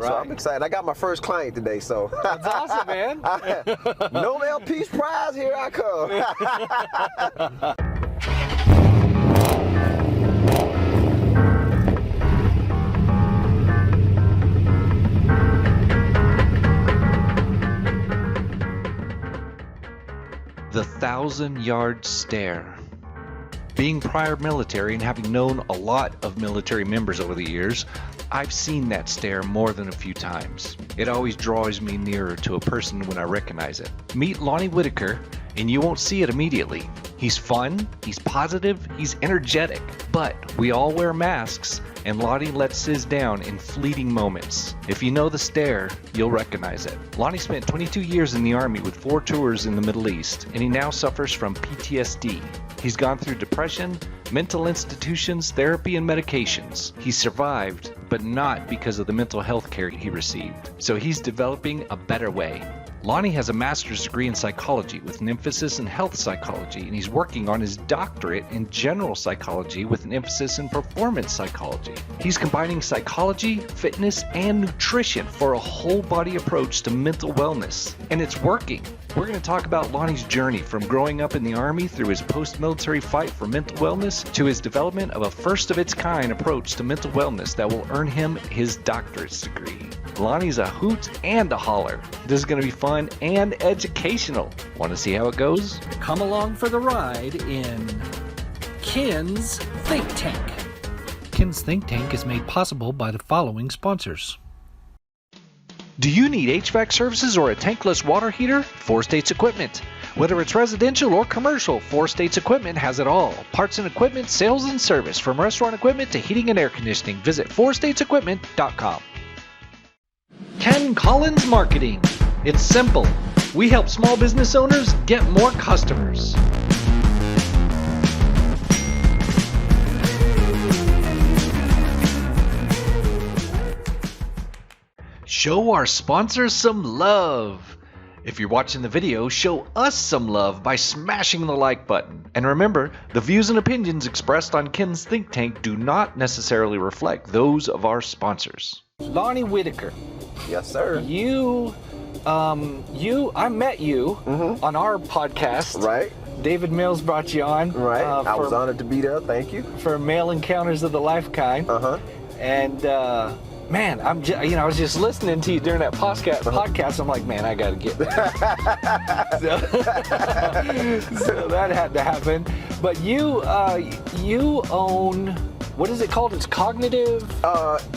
So I'm excited. I got my first client today, so. That's awesome, man. Nobel Peace Prize, here I come. The 1,000-yard stare. Being prior military and having known a lot of military members over the years, I've seen that stare more than a few times. It always draws me nearer to a person when I recognize it. Meet Lonnie Whitaker, and you won't see it immediately. He's fun, he's positive, he's energetic, but we all wear masks, and Lonnie lets his down in fleeting moments. If you know the stare, you'll recognize it. Lonnie spent 22 years in the Army with 4 tours in the Middle East, and he now suffers from PTSD. He's gone through depression, mental institutions, therapy, and medications. He survived, but not because of the mental health care he received. So he's developing a better way. Lonnie has a master's degree in psychology with an emphasis in health psychology, and he's working on his doctorate in general psychology with an emphasis in performance psychology. He's combining psychology, fitness, and nutrition for a whole body approach to mental wellness, and it's working. We're going to talk about Lonnie's journey from growing up in the Army through his post-military fight for mental wellness to his development of a first-of-its-kind approach to mental wellness that will earn him his doctorate's degree. Lonnie's a hoot and a holler. This is going to be fun and educational. Want to see how it goes? Come along for the ride in Ken's Think Tank. Ken's Think Tank is made possible by the following sponsors. Do you need HVAC services or a tankless water heater? Four States Equipment. Whether it's residential or commercial, Four States Equipment has it all. Parts and equipment, sales and service, from restaurant equipment to heating and air conditioning. Visit fourstatesequipment.com. Ken Collins Marketing. It's simple. We help small business owners get more customers. Show our sponsors some love. If you're watching the video, show us some love by smashing the like button. And remember, the views and opinions expressed on Ken's Think Tank do not necessarily reflect those of our sponsors. Lonnie Whitaker. Yes, sir. I met you on our podcast. Right. David Mills brought you on. Right. I was honored to be there. Thank you. For Male Encounters of the Life kind. And man, I was just listening to you during that podcast. I'm like, man, I gotta get there. so that had to happen. But you own, what is it called? It's Cognitive?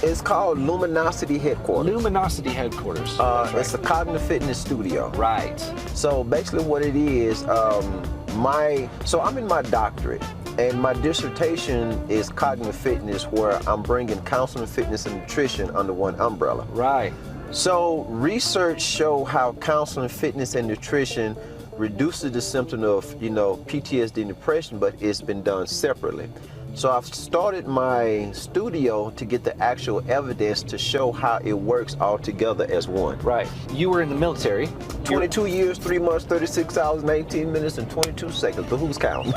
It's called Luminosity Headquarters. Luminosity Headquarters. Right. It's a cognitive fitness studio. Right. So basically what it is, so I'm in my doctorate. And my dissertation is cognitive fitness, where I'm bringing counseling, fitness, and nutrition under one umbrella. Right. So research show how counseling, fitness, and nutrition reduces the symptom of, PTSD and depression, but it's been done separately. So I've started my studio to get the actual evidence to show how it works all together as one. Right. You were in the military. 22 years, 3 months, 36 hours, 19 minutes, and 22 seconds. But who's counting?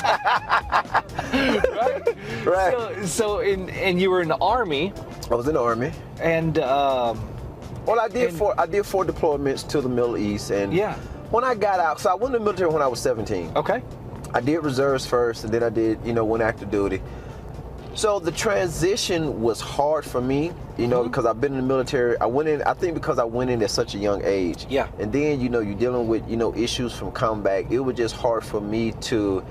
Right. Right. And you were in the Army. I was in the Army. And well, I did 4 deployments to the Middle East, and when I got out, so I went in the military when I was 17. Okay. I did reserves first, and then I did, went active duty. So the transition was hard for me, because I've been in the military. I think because I went in at such a young age. Yeah. And then, you're dealing with, issues from combat. It was just hard for me to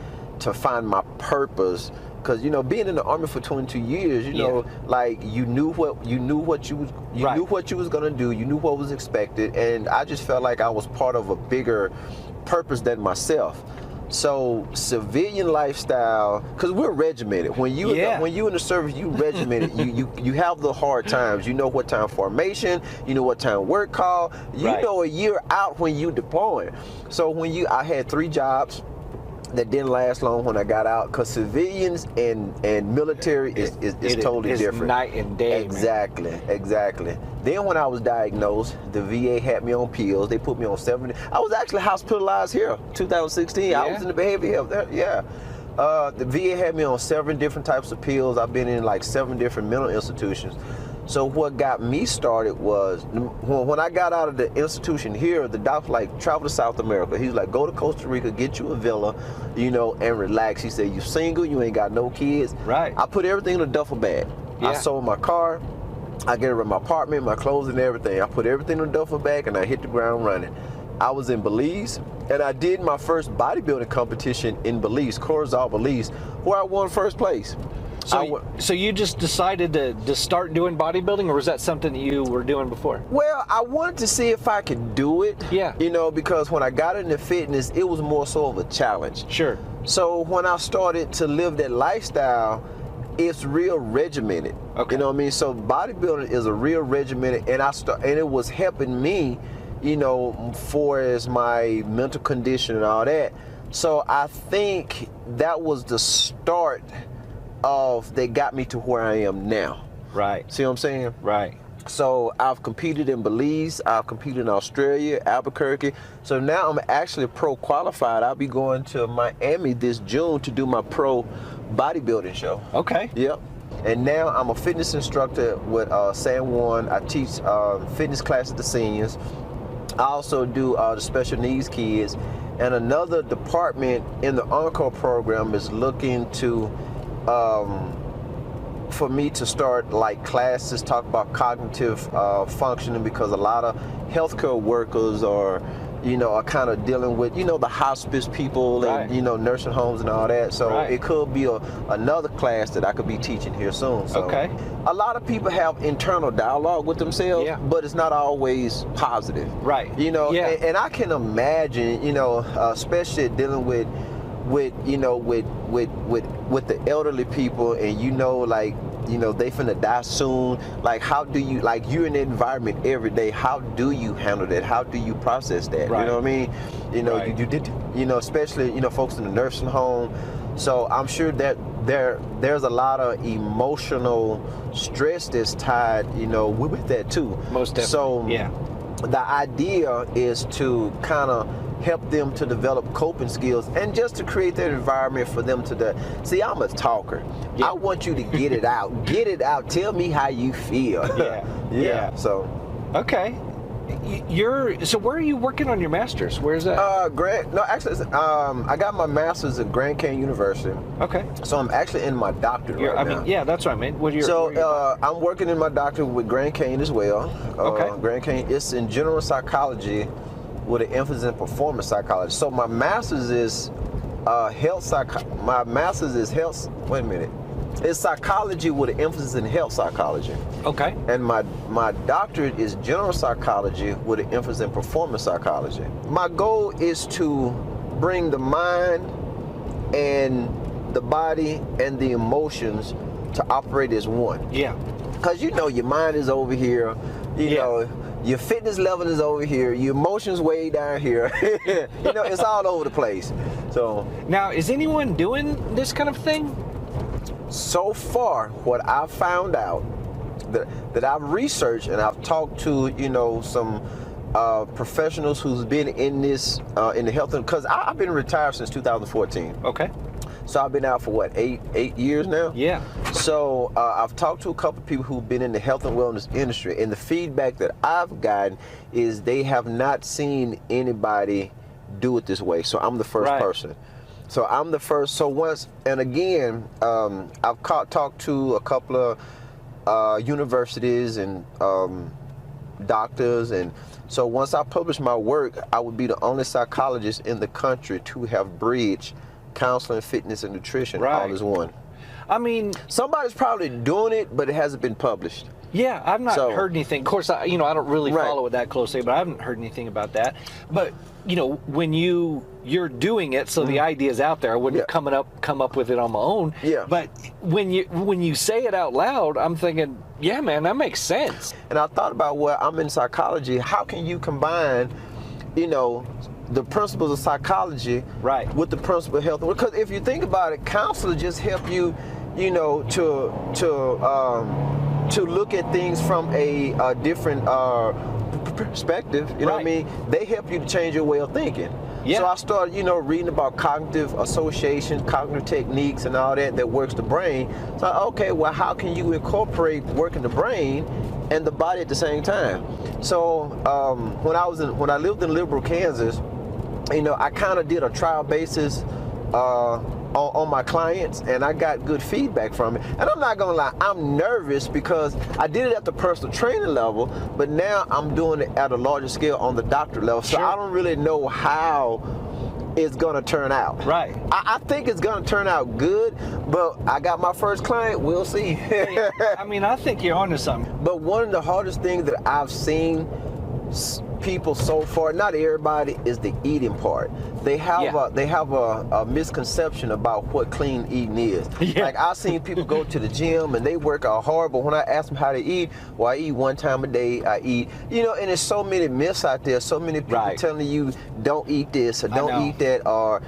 find my purpose. Because being in the Army for 22 years, like you knew what you was gonna do, you knew what was expected, and I just felt like I was part of a bigger purpose than myself. So civilian lifestyle, because we're regimented. When you in the service, you regimented. you have the hard times. You know what time formation. You know what time work call. You know a year out when you deploying. So I had 3 jobs that didn't last long when I got out, because civilians and military is totally different. Night and day. Exactly, man. Exactly. Then when I was diagnosed, the VA had me on pills. They put me on 7. I was actually hospitalized here, 2016. Yeah. I was in the behavior health. The VA had me on 7 different types of pills. I've been in like 7 different mental institutions. So what got me started was when I got out of the institution here, the doctor like travel to South America. He's like, go to Costa Rica, get you a villa, you know, and relax. He said, you single, you ain't got no kids. Right. I put everything in a duffel bag. Yeah. I sold my car, I get rid of my apartment, my clothes and everything. I put everything in a duffel bag and I hit the ground running. I was in Belize and I did my first bodybuilding competition in Belize, Corozal, Belize, where I won first place. So you just decided to start doing bodybuilding, or was that something that you were doing before? Well, I wanted to see if I could do it. Yeah. You know, because when I got into fitness, it was more so of a challenge. Sure. So when I started to live that lifestyle, it's real regimented. Okay. You know what I mean? So bodybuilding is a real regimented, and it was helping me, you know, for as my mental condition and all that. So I think that was the start that got me to where I am now. Right. See what I'm saying? Right. So I've competed in Belize, I've competed in Australia, Albuquerque. So now I'm actually pro qualified. I'll be going to Miami this June to do my pro bodybuilding show. Okay. Yep. And now I'm a fitness instructor with San Juan. I teach fitness classes to seniors. I also do the special needs kids. And another department in the Encore program is looking to for me to start like classes, talk about cognitive functioning, because a lot of healthcare workers are kind of dealing with, the hospice people Right. and, nursing homes and all that. So Right. it could be another class that I could be teaching here soon. So Okay. a lot of people have internal dialogue with themselves, Yeah. but it's not always positive. Right. Yeah. Yeah. And I can imagine, especially dealing with the elderly people, and they finna die soon. Like, how do you, like, you're in the environment every day, how do you handle that? How do you process that? Right. You know what I mean? Right. You did, especially, folks in the nursing home. So I'm sure that there's a lot of emotional stress that's tied, with that too. Most definitely. So yeah. the idea is to kind of help them to develop coping skills and just to create that environment for them to see, I'm a talker. Yeah. I want you to get it out. Get it out. Tell me how you feel. Yeah. Yeah. So Okay. So where are you working on your master's? Where's that? I got my master's at Grand Canyon University. Okay. So I'm actually in my doctorate right now. Yeah, that's what I meant. I'm working in my doctorate with Grand Canyon as well. Okay. Grand Canyon, it's in general psychology with an emphasis in performance psychology. So my master's is it's psychology with an emphasis in health psychology. Okay. And my doctorate is general psychology with an emphasis in performance psychology. My goal is to bring the mind and the body and the emotions to operate as one. Yeah. Because your mind is over here, your fitness level is over here, your emotions way down here. It's all over the place. So Now, is anyone doing this kind of thing? so far, what I've found out that I've researched and I've talked to, some professionals who's been in this in the health, because I've been retired since 2014. Okay. So I've been out for what, eight years now? Yeah. So I've talked to a couple of people who've been in the health and wellness industry, and the feedback that I've gotten is they have not seen anybody do it this way. So I'm the first Right. person. So I'm the first. So once, and again, I've talked to a couple of universities and doctors, and so once I publish my work, I would be the only psychologist in the country to have bridged counseling, fitness, and nutrition all as one. I mean, Somebody's probably doing it, but it hasn't been published. yeah, I've not heard anything. Of course, I don't really follow it that closely, but I haven't heard anything about that. But when you're doing it, so the idea's out there. I wouldn't come up with it on my own. Yeah. But when you say it out loud, I'm thinking, yeah, man, that makes sense. And I thought about, well, I'm in psychology. How can you combine, the principles of psychology with the principle of health? Because if you think about it, counselors just help you, to look at things from a different perspective. You know what I mean? They help you to change your way of thinking. Yeah. So I started, reading about cognitive associations, cognitive techniques, and all that works the brain. So okay, well, how can you incorporate working the brain and the body at the same time? So when I lived in Liberal, Kansas, I kind of did a trial basis on my clients, and I got good feedback from it. And I'm not gonna lie, I'm nervous because I did it at the personal training level, but now I'm doing it at a larger scale on the doctor level. So I don't really know how it's gonna turn out. Right. I think it's gonna turn out good, but I got my first client, we'll see. I mean, I think you're onto something. But one of the hardest things that I've seen people so far, not everybody, is the eating part. They have a misconception about what clean eating is. Like I've seen people go to the gym and they work out hard, but when I ask them how to eat, well, I eat one time a day, I eat, and there's so many myths out there, so many people telling you don't eat this or don't eat that, or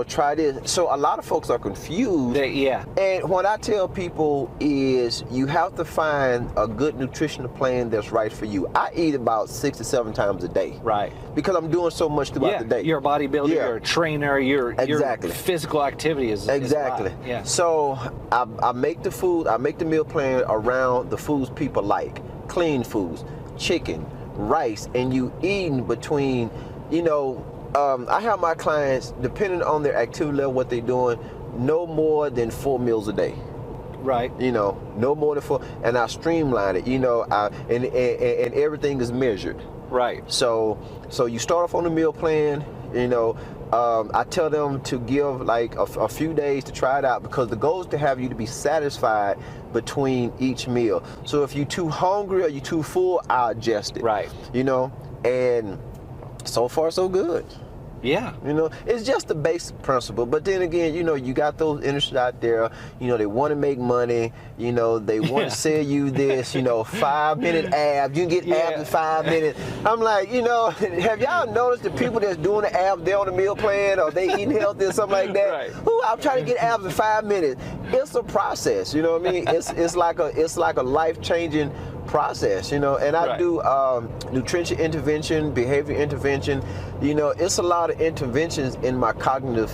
try this. So a lot of folks are confused. And what I tell people is you have to find a good nutritional plan that's right for you. I eat about 6 to 7 times a day. Right. Because I'm doing so much throughout the day. You're a bodybuilder, you're a trainer, your physical activity is exactly. So I make the food, I make the meal plan around the foods people like. Clean foods, chicken, rice, and you eating between, I have my clients, depending on their activity level, what they're doing, no more than 4 meals a day. Right. No more than 4, and I streamline it, and everything is measured. Right. So you start off on the meal plan, I tell them to give like a few days to try it out, because the goal is to have you to be satisfied between each meal. So if you're too hungry or you're too full, I'll adjust it. Right. And so far so good. Yeah. It's just the basic principle. But then again, you got those industries out there, they want to make money, they want to sell you this, 5-minute abs. You can get abs in 5 minutes. I'm like, have y'all noticed the people that's doing the abs, they're on the meal plan or they eating healthy or something like that? Right. Ooh, I'm trying to get abs in 5 minutes. It's a process, you know what I mean? It's like a life-changing process, and I do nutrition intervention, behavior intervention. It's a lot of interventions in my cognitive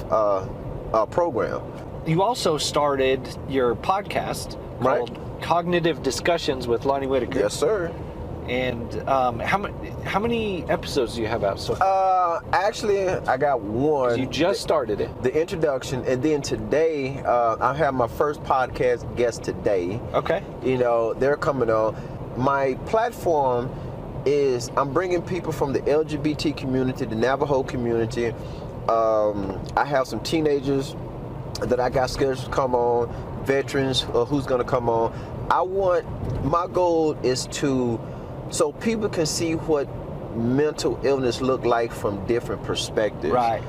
program. You also started your podcast called Cognitive Discussions with Lonnie Whitaker. Yes, sir. And how many episodes do you have out so far? Actually, I got one. You just started it. The introduction, and then today, I have my first podcast guest today. Okay. They're coming on. My platform is I'm bringing people from the LGBT community, the Navajo community. I have some teenagers that I got scheduled to come on, veterans who's going to come on. My goal is so people can see what mental illness look like from different perspectives. Right.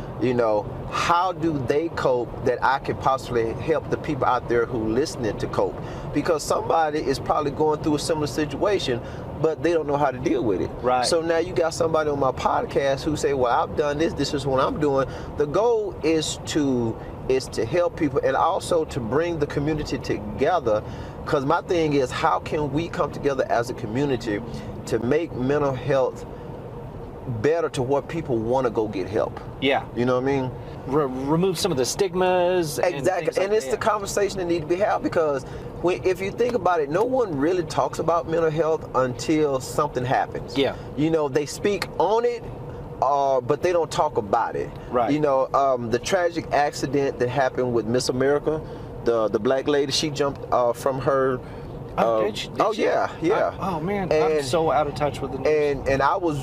How do they cope that I can possibly help the people out there who listening to cope? Because somebody is probably going through a similar situation, but they don't know how to deal with it. Right. So now you got somebody on my podcast who say, well, I've done this is what I'm doing. The goal is to help people and also to bring the community together, because my thing is, how can we come together as a community to make mental health better to what people want to go get help? Yeah. You know what I mean? Remove some of the stigmas. Exactly. And it's the conversation that needs to be had, because if you think about it, no one really talks about mental health until something happens. Yeah. They speak on it, but they don't talk about it. Right. The tragic accident that happened with Miss America, the black lady, she jumped from her. Did she? Yeah. Oh man, I'm so out of touch with the news. And I was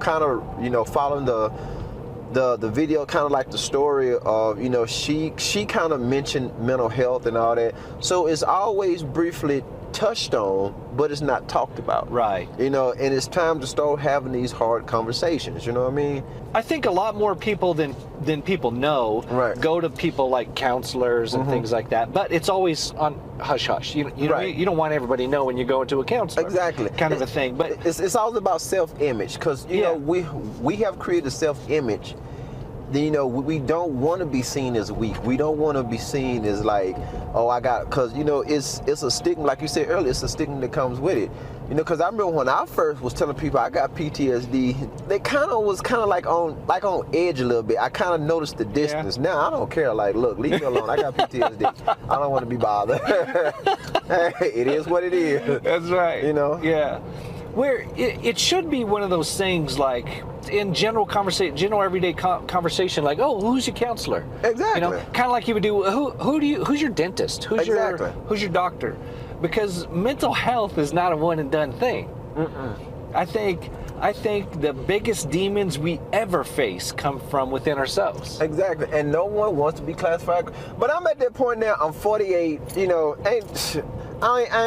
kind of following the video, kind of like the story of she kind of mentioned mental health and all that. So it's always briefly touched on, but it's not talked about. Right. And it's time to start having these hard conversations. You know what I mean? I think a lot more people than people know go to people like counselors and things like that. But it's always on hush hush. You don't want everybody to know when you go into a counselor. Exactly. Kind of a thing. But it's all about self-image, because we have created a self-image you know, we don't want to be seen as weak. We don't want to be seen as like, oh, because, you know, it's a stigma, like you said earlier, it's a stigma that comes with it. You know, because I remember when I first was telling people I got PTSD, they was like on edge a little bit. I kind of noticed the distance. Now I don't care. Like, look, leave me alone. I got PTSD. I don't want to be bothered. Hey, it is what it is. That's right. You know? Yeah. Where it should be one of those things like in general everyday conversation, like, oh, who's your counselor? Exactly. You know, kind of like you would do, who's your dentist? Who's your doctor? Because mental health is not a one and done thing. I think the biggest demons we ever face come from within ourselves. Exactly, and no one wants to be classified. But I'm at that point now. I'm 48. You know, I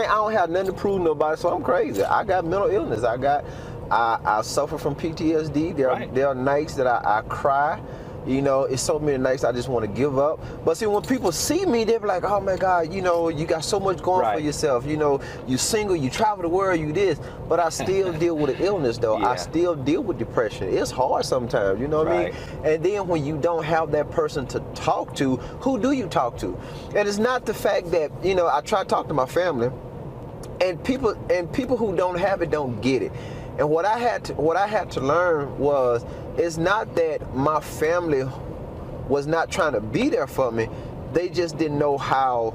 don't have nothing to prove to nobody, so I'm crazy. I got mental illness. I suffer from PTSD. There are nights that I cry. You know, it's so many nights I just want to give up. But see, when people see me, they're like, oh my God, you know, you got so much going for yourself. You know, you single, you travel the world, you this. But I still deal with an illness, though. I still deal with depression. It's hard sometimes, you know what I mean? And then when you don't have that person to talk to, who do you talk to? And it's not the fact that, you know, I try to talk to my family, and people who don't have it don't get it. And what I had to learn was, it's not that my family was not trying to be there for me. They just didn't know how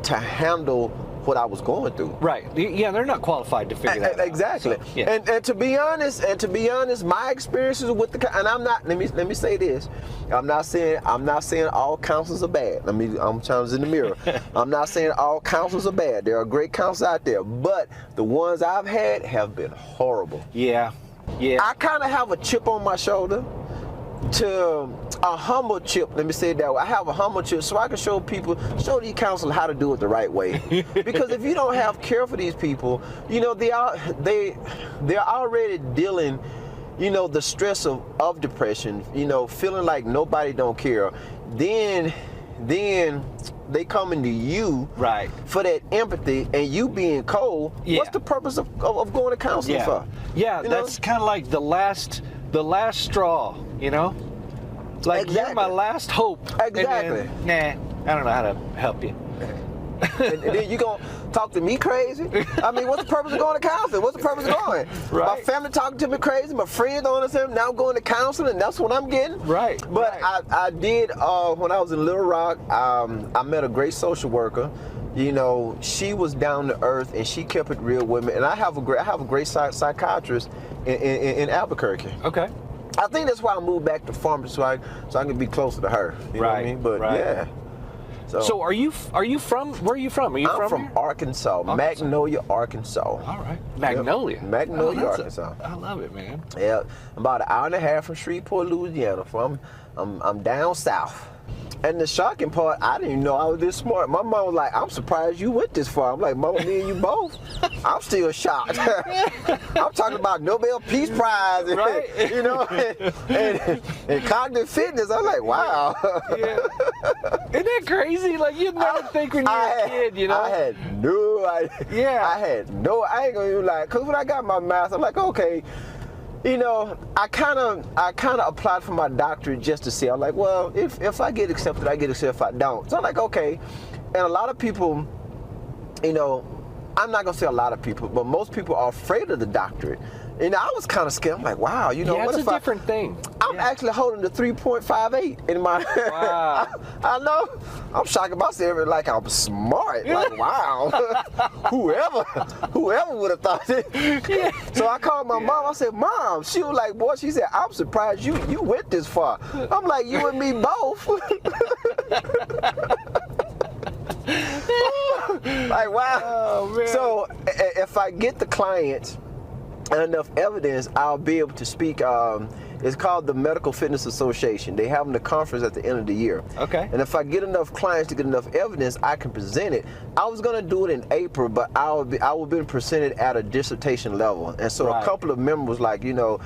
to handle what I was going through. Right. Yeah, they're not qualified to figure that out. Exactly. So, yeah. And to be honest, my experiences with and I'm not. Let me say this. I'm not saying all counselors are bad. I'm challenging in the mirror. I'm not saying all counselors are bad. There are great counselors out there, but the ones I've had have been horrible. Yeah. Yeah. I kind of have a chip on my shoulder, to a humble chip. Let me say it that way. I have a humble chip so I can show these counselors how to do it the right way. Because if you don't have care for these people, you know, they're already dealing, you know, the stress of depression, you know, feeling like nobody don't care. Then they come into you for that empathy, and you being cold. What's the purpose of going to counseling for? Yeah, you that's kind of like the last straw, you know? Like, you're my last hope. Exactly. Then, nah, I don't know how to help you. and then you gonna talk to me crazy? I mean, what's the purpose of going to counseling? What's the purpose of going? My family talking to me crazy, my friends don't understand. Now I'm going to counseling, and that's what I'm getting. But I did, when I was in Little Rock, I met a great social worker. You know, she was down to earth, and she kept it real with me. And I have a great psychiatrist in Albuquerque. Okay. I think that's why I moved back to Farmington, so I can be closer to her. You know what I mean? But yeah. So are you from? Where are you from? Are you from Arkansas, Magnolia, Arkansas. All right, Magnolia. Yep. Magnolia, Arkansas. I love it, man. Yeah, about an hour and a half from Shreveport, Louisiana. I'm down south. And the shocking part, I didn't even know I was this smart. My mom was like, I'm surprised you went this far. I'm like, Mama, me and you both. I'm still shocked. I'm talking about Nobel Peace Prize, and, you know, and cognitive fitness. I'm like, wow. Yeah. Isn't that crazy? Like, you'd never think when you were a kid, you know? I had no idea. Yeah. I ain't gonna even lie. Because when I got my master's, I'm like, okay. You know, I kind of applied for my doctorate just to see. I'm like, well, if I get accepted, I get accepted. If I don't, so I'm like, okay. And a lot of people, you know, I'm not gonna say a lot of people, but most people are afraid of the doctorate. And I was kind of scared. I'm like, wow, you know, what if it's a different thing. I'm actually holding the 3.58 in my. Wow. I know. I'm shocked myself. Like, I'm smart. Like, wow. whoever would have thought it. Yeah. So I called my mom. I said, Mom. She was like, boy. She said, I'm surprised you went this far. I'm like, you and me both. Like, wow. Oh, man. So if I get the clients and enough evidence, I'll be able to speak. It's called the Medical Fitness Association. They have a conference at the end of the year. Okay. And if I get enough clients to get enough evidence, I can present it. I was gonna do it in April, but I will be presented at a dissertation level. And so a couple of members, like, you know,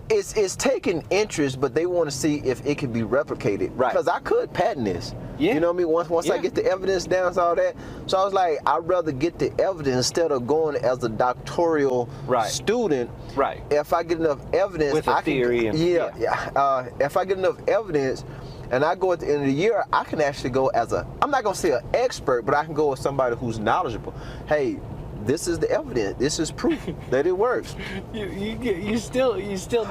it's taking interest, but they want to see if it can be replicated. Right. Because I could patent this. Yeah. You know what I mean? Once I get the evidence down and all that. So I was like, I'd rather get the evidence instead of going as a doctoral student. Right. If I get enough evidence, with a theory. If I get enough evidence, and I go at the end of the year, I can actually go as I'm not gonna say an expert, but I can go with somebody who's knowledgeable. Hey, this is the evidence. This is proof that it works. You still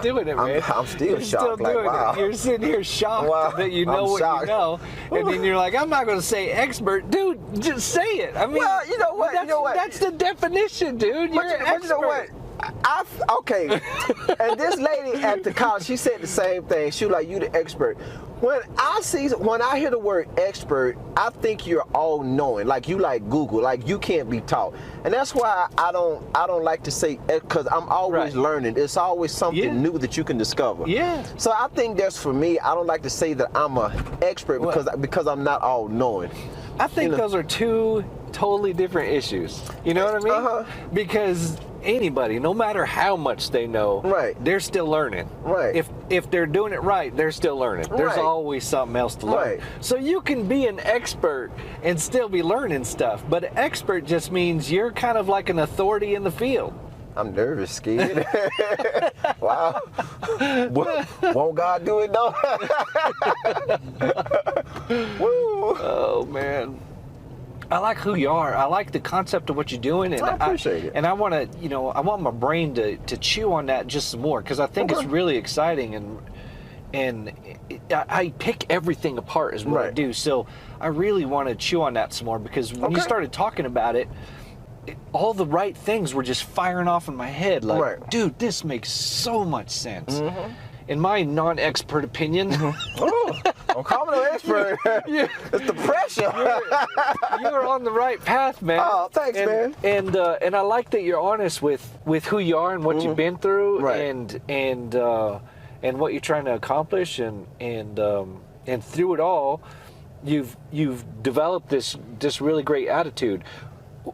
doing it, man. I'm still You're shocked. Still doing it. You're sitting here shocked that you know what you know, and then you're like, I'm not going to say expert, dude. Just say it. I mean, well, you know what? That's the definition, dude. You're an expert. You know what? Okay. And this lady at the college, she said the same thing. She was like, "You the expert." When I hear the word expert, I think you're all knowing, like you like Google, like you can't be taught, and that's why I don't like to say, because I'm always learning. It's always something new that you can discover. Yeah. So I think that's for me. I don't like to say that I'm an expert because I'm not all knowing. I think those are two totally different issues. You know what I mean? Because anybody, no matter how much they know, they're still learning. Right. If they're doing it right, they're still learning. There's always something else to learn. So you can be an expert and still be learning stuff, but an expert just means you're kind of like an authority in the field. I'm nervous, scared. Wow. Won't God do it though? Woo. Oh man. I like who you are. I like the concept of what you're doing, and I appreciate it. And I want to, I want my brain to chew on that just some more, because I think it's really exciting, and I pick everything apart is what I do. So I really want to chew on that some more, because when you started talking about it, all the right things were just firing off in my head. Like, dude, this makes so much sense. In my non-expert opinion. I'm calling an expert. It's the pressure. You're on the right path, man. Oh, thanks, man. And I like that you're honest with who you are and what you've been through, and what you're trying to accomplish, and through it all, you've developed this really great attitude,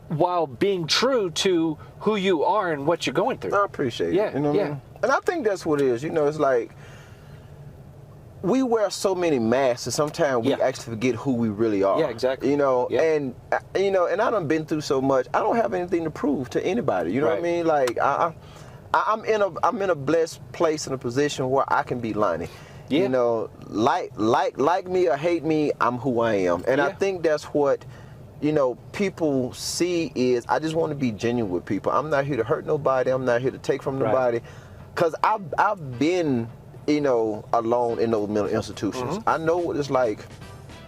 while being true to who you are and what you're going through. I appreciate it. You know what I mean? And I think that's what it is. It's like we wear so many masks, and sometimes we actually forget who we really are. Yeah, exactly. And and I done been through so much. I don't have anything to prove to anybody. You know what I mean? Like I'm in a blessed place, in a position where I can be Lonnie. Yeah. Like me or hate me, I'm who I am. And I think that's what people see is I just want to be genuine with people. I'm not here to hurt nobody. I'm not here to take from nobody. Because I've been, alone in those mental institutions. I know what it's like,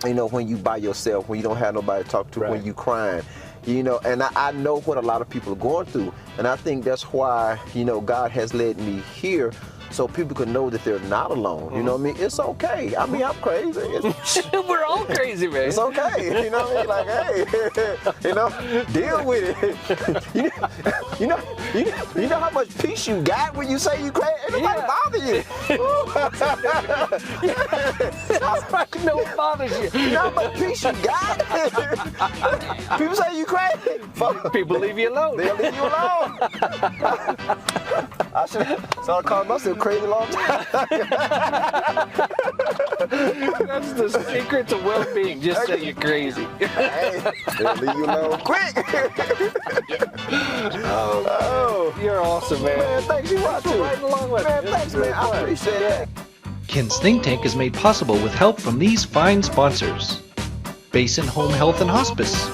when you by yourself, when you don't have nobody to talk to, when you crying, and I know what a lot of people are going through. And I think that's why, God has led me here, so people can know that they're not alone. You know what I mean? It's okay. I mean, I'm crazy. We're all crazy, man. It's okay. You know what I mean? Like, hey, deal with it. You know how much peace you got when you say you crazy? Nobody bother you. No bothers you. You know how much peace you got? People say you crazy. People leave you alone. They'll leave you alone. I should start calling myself crazy a long time. That's the secret to well-being. Just say you're crazy. Hey, they'll leave you alone quick. You're awesome, man. Man, thanks you watching. Right along with Man, thanks, man. I appreciate it. Ken's Think Tank is made possible with help from these fine sponsors: Basin Home Health and Hospice,